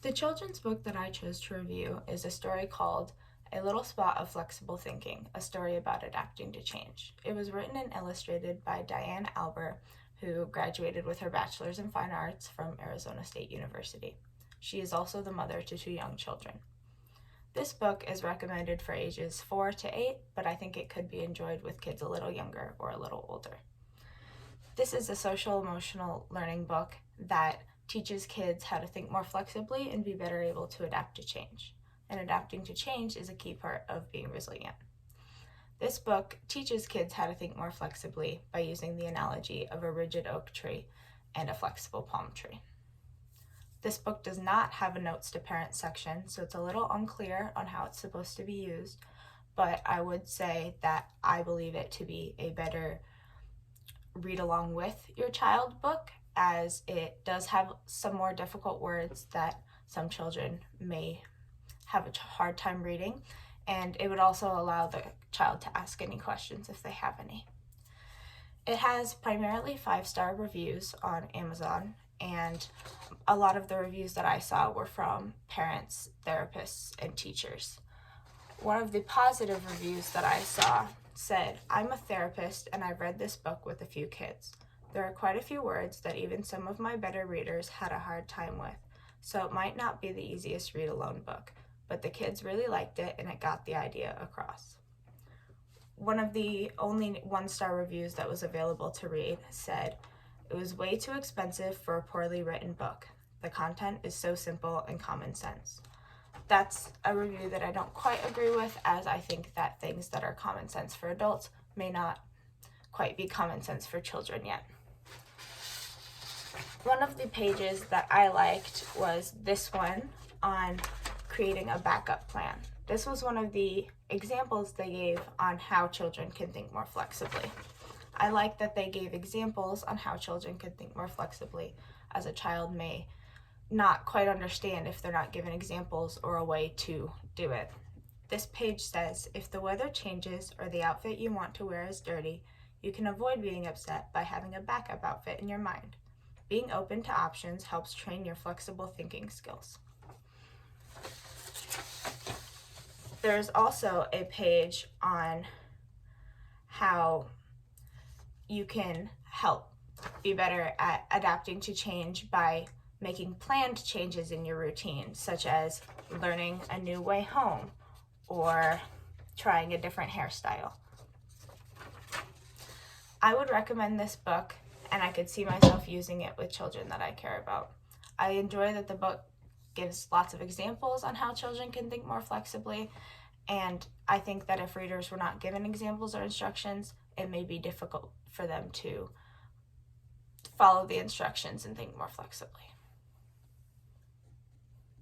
The children's book that I chose to review is a story called A Little Spot of Flexible Thinking, a story about adapting to change. It was written and illustrated by Diane Albert, who graduated with her bachelor's in fine arts from Arizona State University. She is also the mother to 2 young children. This book is recommended for ages 4 to 8, but I think it could be enjoyed with kids a little younger or a little older. This is a social emotional learning book that teaches kids how to think more flexibly and be better able to adapt to change. And adapting to change is a key part of being resilient. This book teaches kids how to think more flexibly by using the analogy of a rigid oak tree and a flexible palm tree. This book does not have a notes to parents section, so it's a little unclear on how it's supposed to be used, but I would say that I believe it to be a better read along with your child book, as it does have some more difficult words that some children may have a hard time reading, and it would also allow the child to ask any questions if they have any. It has primarily 5-star reviews on Amazon, and a lot of the reviews that I saw were from parents, therapists, and teachers. One of the positive reviews that I saw said, "I'm a therapist and I've read this book with a few kids. There are quite a few words that even some of my better readers had a hard time with, so it might not be the easiest read-alone book, but the kids really liked it and it got the idea across." One of the only 1-star reviews that was available to read said, "It was way too expensive for a poorly written book. The content is so simple and common sense." That's a review that I don't quite agree with, as I think that things that are common sense for adults may not quite be common sense for children yet. One of the pages that I liked was this one on creating a backup plan. This was one of the examples they gave on how children can think more flexibly. I like that they gave examples on how children can think more flexibly, as a child may not quite understand if they're not given examples or a way to do it. This page says, "If the weather changes or the outfit you want to wear is dirty, you can avoid being upset by having a backup outfit in your mind. Being open to options helps train your flexible thinking skills." There's also a page on how you can help be better at adapting to change by making planned changes in your routine, such as learning a new way home or trying a different hairstyle. I would recommend this book, and I could see myself using it with children that I care about. I enjoy that the book gives lots of examples on how children can think more flexibly, and I think that if readers were not given examples or instructions, it may be difficult for them to follow the instructions and think more flexibly.